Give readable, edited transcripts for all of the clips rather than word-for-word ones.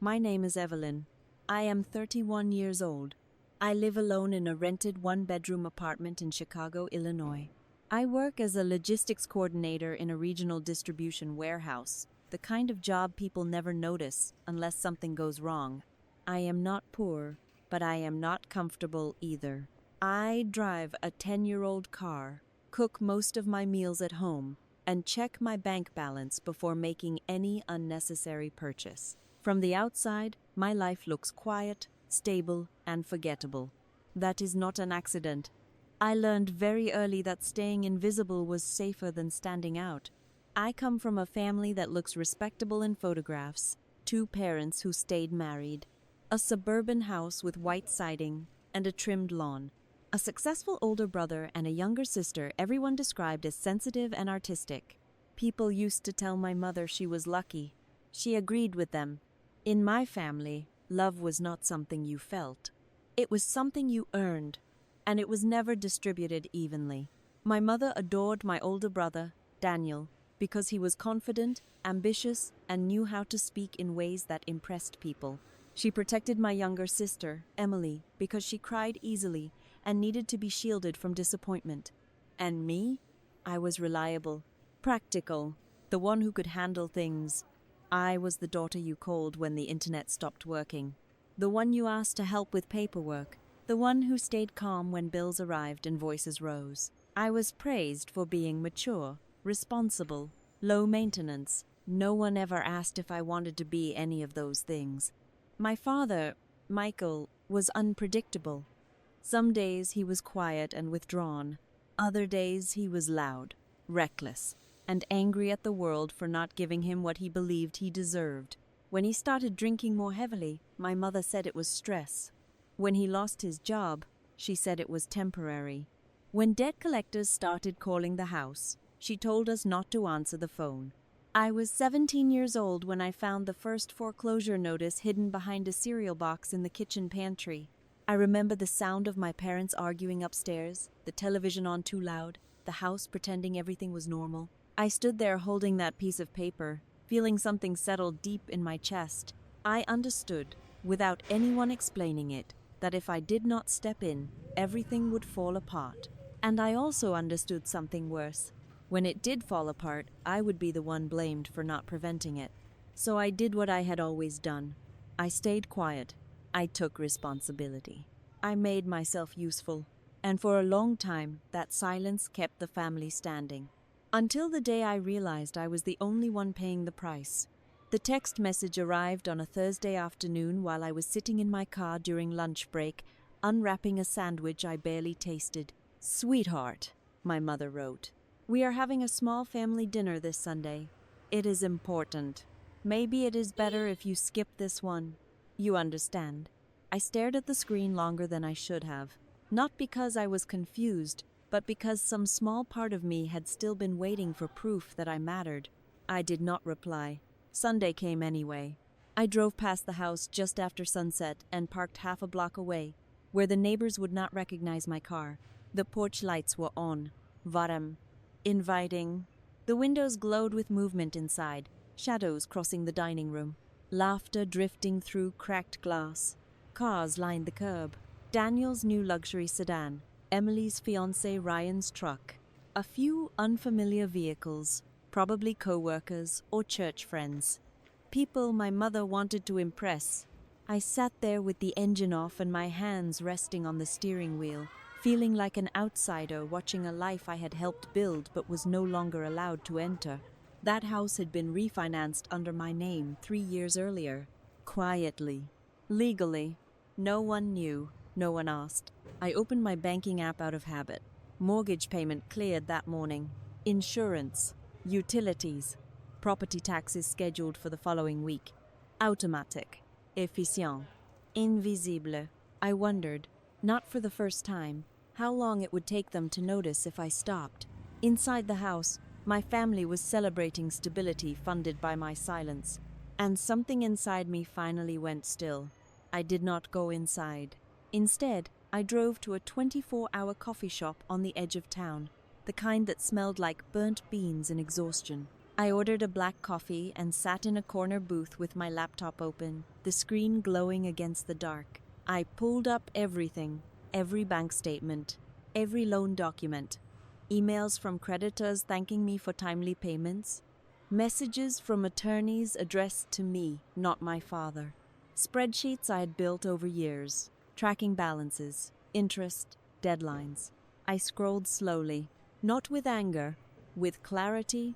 My name is Evelyn. I am 31 years old. I live alone in a rented one-bedroom apartment in Chicago, Illinois. I work as a logistics coordinator in a regional distribution warehouse, the kind of job people never notice unless something goes wrong. I am not poor, but I am not comfortable either. I drive a 10-year-old car, cook most of my meals at home, and check my bank balance before making any unnecessary purchase. From the outside, my life looks quiet, stable, and forgettable. That is not an accident. I learned very early that staying invisible was safer than standing out. I come from a family that looks respectable in photographs, 2 parents who stayed married, a suburban house with white siding, and a trimmed lawn. A successful older brother and a younger sister everyone described as sensitive and artistic. People used to tell my mother she was lucky. She agreed with them. In my family, love was not something you felt. It was something you earned, and it was never distributed evenly. My mother adored my older brother, Daniel, because he was confident, ambitious, and knew how to speak in ways that impressed people. She protected my younger sister, Emily, because she cried easily and needed to be shielded from disappointment. And me? I was reliable, practical, the one who could handle things. I was the daughter you called when the internet stopped working, the one you asked to help with paperwork, the one who stayed calm when bills arrived and voices rose. I was praised for being mature, responsible, low maintenance. No one ever asked if I wanted to be any of those things. My father, Michael, was unpredictable. Some days he was quiet and withdrawn. Other days he was loud, reckless, and angry at the world for not giving him what he believed he deserved. When he started drinking more heavily, my mother said it was stress. When he lost his job, she said it was temporary. When debt collectors started calling the house, she told us not to answer the phone. I was 17 years old when I found the first foreclosure notice hidden behind a cereal box in the kitchen pantry. I remember the sound of my parents arguing upstairs, the television on too loud, the house pretending everything was normal. I stood there holding that piece of paper, feeling something settle deep in my chest. I understood, without anyone explaining it, that if I did not step in, everything would fall apart. And I also understood something worse. When it did fall apart, I would be the one blamed for not preventing it. So I did what I had always done. I stayed quiet. I took responsibility. I made myself useful. And for a long time, that silence kept the family standing. Until the day I realized I was the only one paying the price. The text message arrived on a Thursday afternoon while I was sitting in my car during lunch break, unwrapping a sandwich I barely tasted. "Sweetheart," my mother wrote. "We are having a small family dinner this Sunday. It is important. Maybe it is better if you skip this one. You understand." I stared at the screen longer than I should have. Not because I was confused, but because some small part of me had still been waiting for proof that I mattered. I did not reply. Sunday came anyway. I drove past the house just after sunset and parked half a block away, where the neighbors would not recognize my car. The porch lights were on. Varm. Inviting. The windows glowed with movement inside, shadows crossing the dining room, laughter drifting through cracked glass. Cars lined the curb. Daniel's new luxury sedan, Emily's fiancé Ryan's truck, a few unfamiliar vehicles, probably co-workers or church friends. People my mother wanted to impress. I sat there with the engine off and my hands resting on the steering wheel, feeling like an outsider watching a life I had helped build but was no longer allowed to enter. That house had been refinanced under my name 3 years earlier. Quietly. Legally. No one knew. No one asked. I opened my banking app out of habit. Mortgage payment cleared that morning. Insurance. Utilities. Property taxes scheduled for the following week. Automatic. Efficient. Invisible. I wondered, not for the first time, how long it would take them to notice if I stopped. Inside the house, my family was celebrating stability funded by my silence. And something inside me finally went still. I did not go inside. Instead, I drove to a 24-hour coffee shop on the edge of town, the kind that smelled like burnt beans and exhaustion. I ordered a black coffee and sat in a corner booth with my laptop open, the screen glowing against the dark. I pulled up everything, every bank statement, every loan document, emails from creditors thanking me for timely payments, messages from attorneys addressed to me, not my father, spreadsheets I had built over years, tracking balances, interest, deadlines. I scrolled slowly, not with anger, with clarity.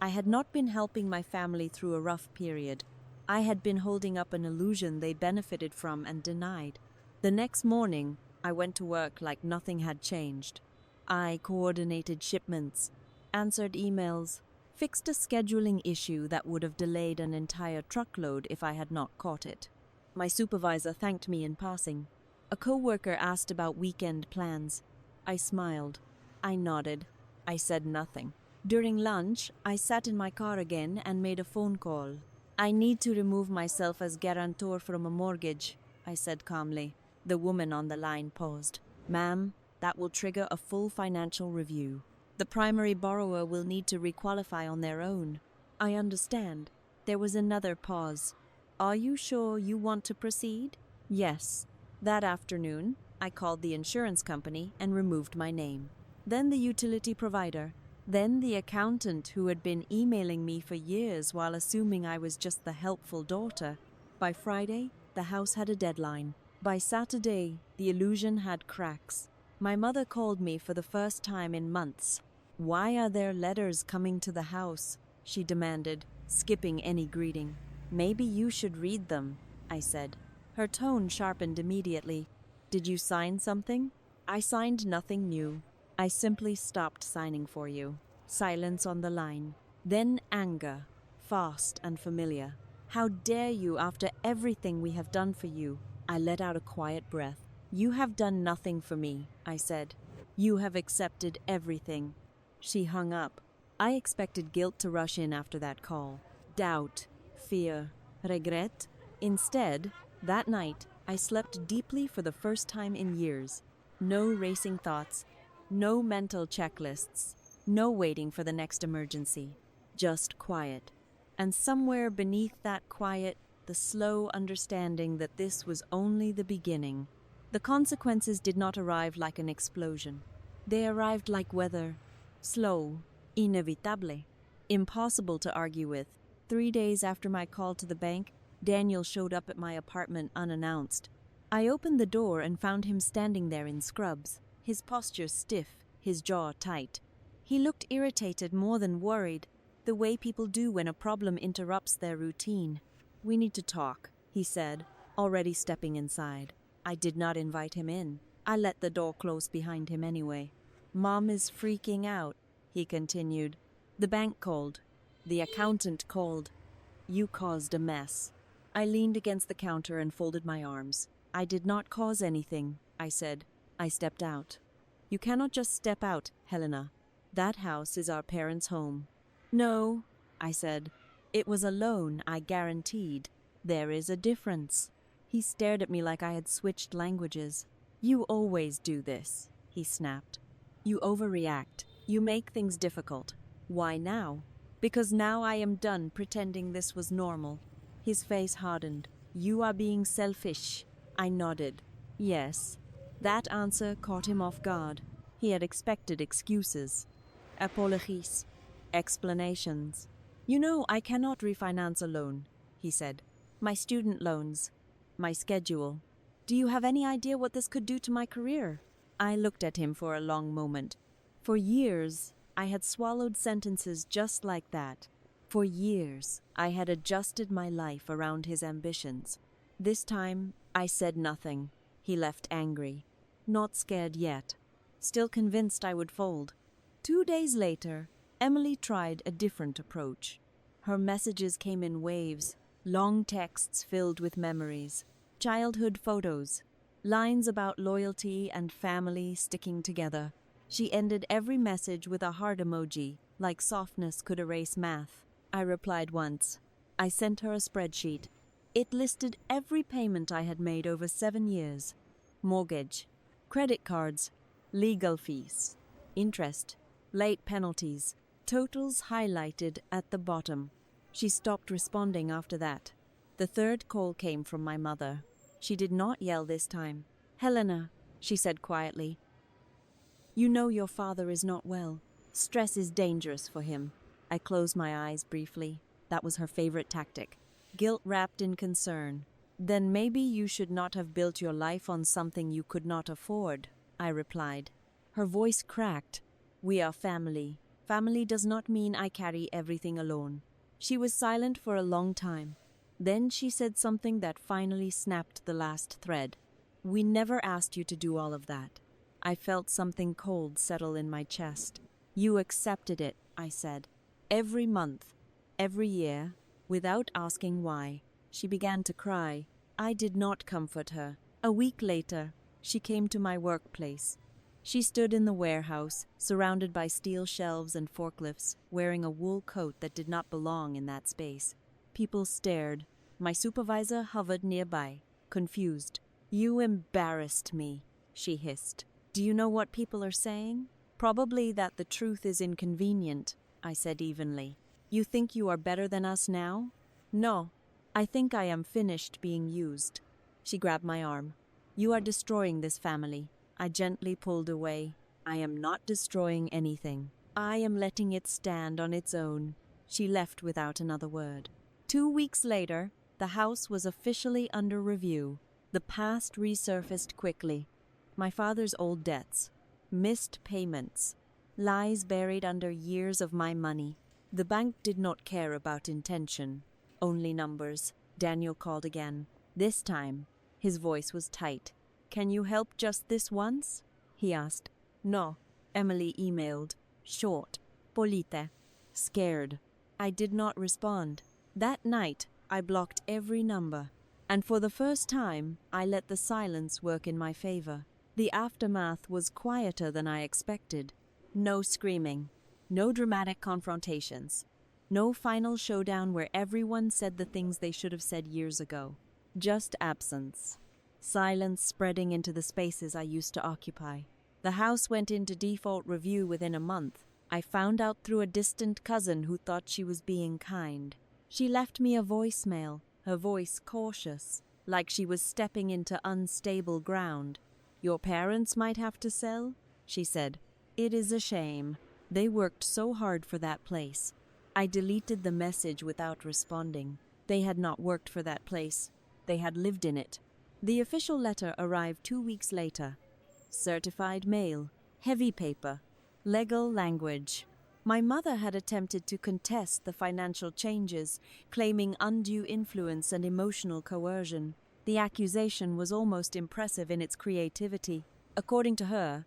I had not been helping my family through a rough period. I had been holding up an illusion they benefited from and denied. The next morning, I went to work like nothing had changed. I coordinated shipments, answered emails, fixed a scheduling issue that would have delayed an entire truckload if I had not caught it. My supervisor thanked me in passing. A coworker asked about weekend plans. I smiled. I nodded. I said nothing. During lunch, I sat in my car again and made a phone call. I need to remove myself as guarantor from a mortgage, I said calmly. The woman on the line paused. Ma'am, that will trigger a full financial review. The primary borrower will need to requalify on their own. I understand. There was another pause. Are you sure you want to proceed? Yes. That afternoon, I called the insurance company and removed my name. Then the utility provider. Then the accountant who had been emailing me for years while assuming I was just the helpful daughter. By Friday, the house had a deadline. By Saturday, the illusion had cracks. My mother called me for the first time in months. Why are there letters coming to the house? She demanded, skipping any greeting. Maybe you should read them, I said. Her tone sharpened immediately. Did you sign something? I signed nothing new. I simply stopped signing for you. Silence on the line. Then anger, fast and familiar. How dare you after everything we have done for you? I let out a quiet breath. You have done nothing for me, I said. You have accepted everything. She hung up. I expected guilt to rush in after that call. Doubt, fear, regret. Instead, that night, I slept deeply for the first time in years. No racing thoughts. No mental checklists, no waiting for the next emergency, just quiet. And somewhere beneath that quiet, the slow understanding that this was only the beginning. The consequences did not arrive like an explosion. They arrived like weather, slow, inevitable, impossible to argue with. 3 days after my call to the bank, Daniel showed up at my apartment unannounced. I opened the door and found him standing there in scrubs. His posture stiff, his jaw tight. He looked irritated more than worried, the way people do when a problem interrupts their routine. We need to talk, he said, already stepping inside. I did not invite him in. I let the door close behind him anyway. Mom is freaking out, he continued. The bank called. The accountant called. You caused a mess. I leaned against the counter and folded my arms. I did not cause anything, I said. I stepped out. You cannot just step out, Helena. That house is our parents' home. No, I said. It was a loan, I guaranteed. There is a difference. He stared at me like I had switched languages. You always do this, he snapped. You overreact. You make things difficult. Why now? Because now I am done pretending this was normal. His face hardened. You are being selfish. I nodded. Yes. That answer caught him off guard. He had expected excuses. Apologies. Explanations. You know, I cannot refinance a loan, he said. My student loans. My schedule. Do you have any idea what this could do to my career? I looked at him for a long moment. For years, I had swallowed sentences just like that. For years, I had adjusted my life around his ambitions. This time, I said nothing. He left angry. Not scared yet. Still convinced I would fold. 2 days later, Emily tried a different approach. Her messages came in waves, long texts filled with memories, childhood photos, lines about loyalty and family sticking together. She ended every message with a heart emoji, like softness could erase math. I replied once. I sent her a spreadsheet. It listed every payment I had made over 7 years. Mortgage, credit cards, legal fees, interest, late penalties, Totals highlighted at the bottom. She stopped responding after that. The third call came from my mother. She did not yell this time. "Helena," she said quietly, "you know your father is not well. Stress is dangerous for him." I closed my eyes briefly. That was her favorite tactic. Guilt wrapped in concern. "Then maybe you should not have built your life on something you could not afford," I replied. Her voice cracked. "We are family. Family does not mean I carry everything alone." She was silent for a long time. Then she said something that finally snapped the last thread. "We never asked you to do all of that." I felt something cold settle in my chest. "You accepted it," I said. "Every month, every year, without asking why." She began to cry. I did not comfort her. A week later, she came to my workplace. She stood in the warehouse, surrounded by steel shelves and forklifts, wearing a wool coat that did not belong in that space. People stared. My supervisor hovered nearby, confused. "You embarrassed me," she hissed. "Do you know what people are saying?" "Probably that the truth is inconvenient," I said evenly. "You think you are better than us now?" "No, I think I am finished being used." She grabbed my arm. "You are destroying this family." I gently pulled away. "I am not destroying anything. I am letting it stand on its own." She left without another word. 2 weeks later, the house was officially under review. The past resurfaced quickly. My father's old debts, missed payments, lies buried under years of my money. The bank did not care about intention, only numbers. Daniel called again. This time, his voice was tight. "Can you help just this once?" he asked. "No," Emily emailed. Short, polite, scared. I did not respond. That night, I blocked every number. And for the first time, I let the silence work in my favor. The aftermath was quieter than I expected. No screaming, no dramatic confrontations, no final showdown where everyone said the things they should have said years ago. Just absence. Silence spreading into the spaces I used to occupy. The house went into default review within a month. I found out through a distant cousin who thought she was being kind. She left me a voicemail, her voice cautious, like she was stepping into unstable ground. "Your parents might have to sell," she said. "It is a shame. They worked so hard for that place." I deleted the message without responding. They had not worked for that place. They had lived in it. The official letter arrived 2 weeks later. Certified mail, heavy paper, legal language. My mother had attempted to contest the financial changes, claiming undue influence and emotional coercion. The accusation was almost impressive in its creativity. According to her,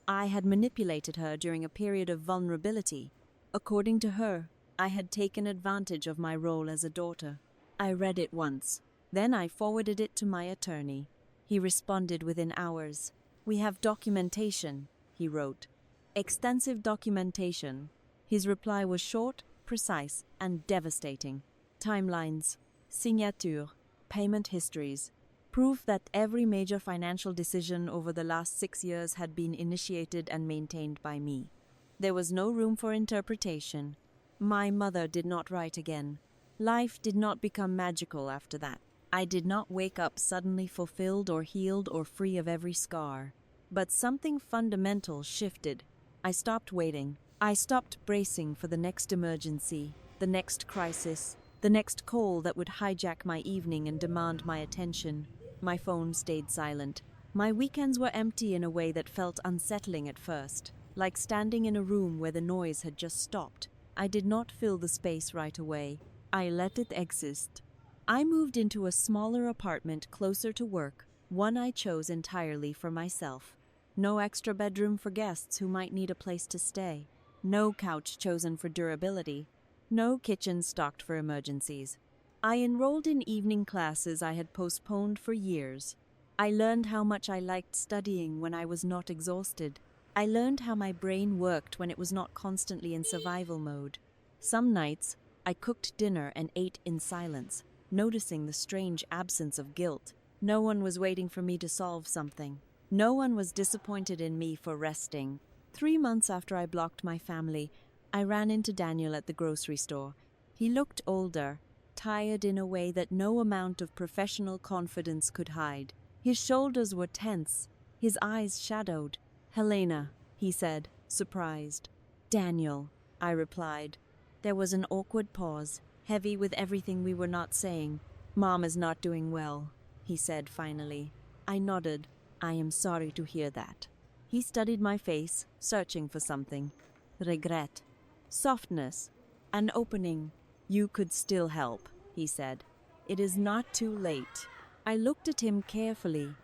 I had manipulated her during a period of vulnerability. According to her, I had taken advantage of my role as a daughter. I read it once. Then I forwarded it to my attorney. He responded within hours. "We have documentation," he wrote. "Extensive documentation." His reply was short, precise, and devastating. Timelines, signature, payment histories, proof that every major financial decision over the last 6 years had been initiated and maintained by me. There was no room for interpretation. My mother did not write again. Life did not become magical after that. I did not wake up suddenly fulfilled or healed or free of every scar. But something fundamental shifted. I stopped waiting. I stopped bracing for the next emergency, the next crisis, the next call that would hijack my evening and demand my attention. My phone stayed silent. My weekends were empty in a way that felt unsettling at first, like standing in a room where the noise had just stopped. I did not fill the space right away. I let it exist. I moved into a smaller apartment closer to work, one I chose entirely for myself. No extra bedroom for guests who might need a place to stay. No couch chosen for durability. No kitchen stocked for emergencies. I enrolled in evening classes I had postponed for years. I learned how much I liked studying when I was not exhausted. I learned how my brain worked when it was not constantly in survival mode. Some nights, I cooked dinner and ate in silence, noticing the strange absence of guilt. No one was waiting for me to solve something. No one was disappointed in me for resting. 3 months after I blocked my family, I ran into Daniel at the grocery store. He looked older, tired in a way that no amount of professional confidence could hide. His shoulders were tense, his eyes shadowed. "Helena," he said, surprised. "Daniel," I replied. There was an awkward pause, heavy with everything we were not saying. "Mom is not doing well," he said finally. I nodded. "I am sorry to hear that." He studied my face, searching for something. Regret. Softness. An opening. "You could still help," he said. "It is not too late." I looked at him carefully,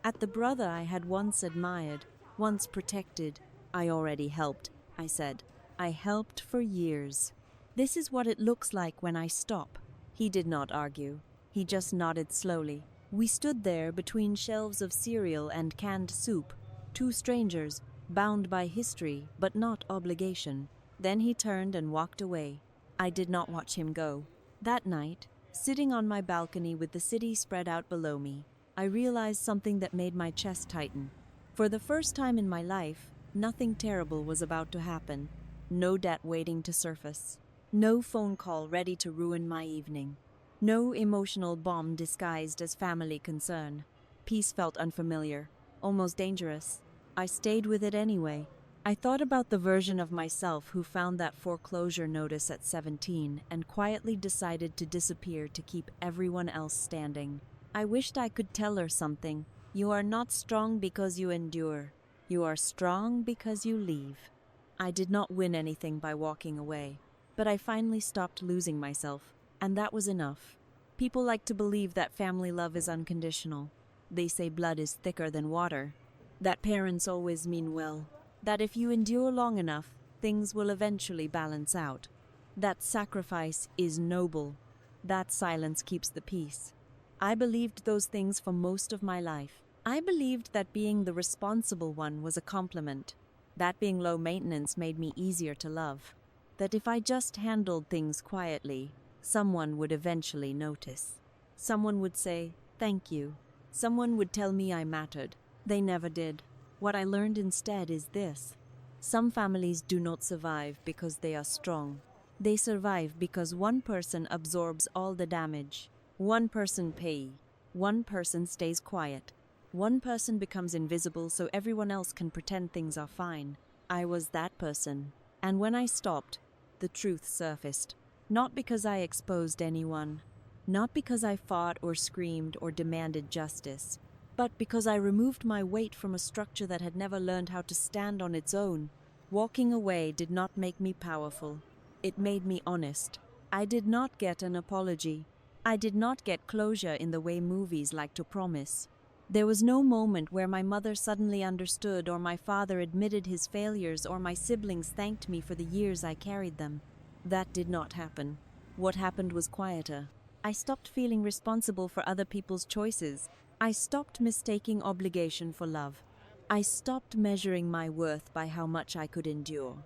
at the brother I had once admired, once protected. "I already helped," I said. "I helped for years. This is what it looks like when I stop." He did not argue. He just nodded slowly. We stood there between shelves of cereal and canned soup, two strangers, bound by history but not obligation. Then he turned and walked away. I did not watch him go. That night, sitting on my balcony with the city spread out below me, I realized something that made my chest tighten. For the first time in my life, nothing terrible was about to happen. No debt waiting to surface. No phone call ready to ruin my evening. No emotional bomb disguised as family concern. Peace felt unfamiliar, almost dangerous. I stayed with it anyway. I thought about the version of myself who found that foreclosure notice at 17 and quietly decided to disappear to keep everyone else standing. I wished I could tell her something. "You are not strong because you endure. You are strong because you leave." I did not win anything by walking away, but I finally stopped losing myself, and that was enough. People like to believe that family love is unconditional. They say blood is thicker than water, that parents always mean well, that if you endure long enough, things will eventually balance out. That sacrifice is noble. That silence keeps the peace. I believed those things for most of my life. I believed that being the responsible one was a compliment, that being low maintenance made me easier to love, that if I just handled things quietly, someone would eventually notice. Someone would say, "Thank you." Someone would tell me I mattered. They never did. What I learned instead is this: some families do not survive because they are strong. They survive because one person absorbs all the damage. One person pays. One person stays quiet. One person becomes invisible so everyone else can pretend things are fine. I was that person. And when I stopped, the truth surfaced. Not because I exposed anyone. Not because I fought or screamed or demanded justice. But because I removed my weight from a structure that had never learned how to stand on its own. Walking away did not make me powerful. It made me honest. I did not get an apology. I did not get closure in the way movies like to promise. There was no moment where my mother suddenly understood, or my father admitted his failures, or my siblings thanked me for the years I carried them. That did not happen. What happened was quieter. I stopped feeling responsible for other people's choices. I stopped mistaking obligation for love. I stopped measuring my worth by how much I could endure.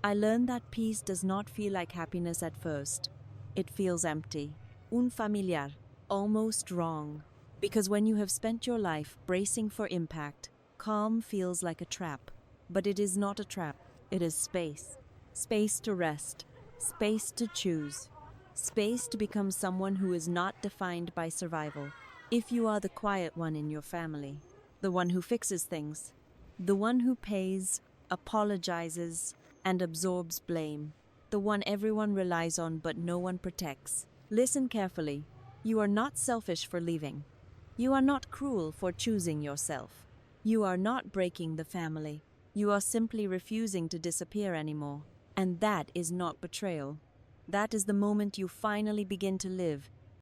I learned that peace does not feel like happiness at first. It feels empty, unfamiliar, almost wrong. Because when you have spent your life bracing for impact, calm feels like a trap. But it is not a trap. It is space. Space to rest. Space to choose. Space to become someone who is not defined by survival. If you are the quiet one in your family, the one who fixes things, the one who pays, apologizes, and absorbs blame, the one everyone relies on but no one protects, listen carefully. You are not selfish for leaving. You are not cruel for choosing yourself. You are not breaking the family. You are simply refusing to disappear anymore. And that is not betrayal. That is the moment you finally begin to live,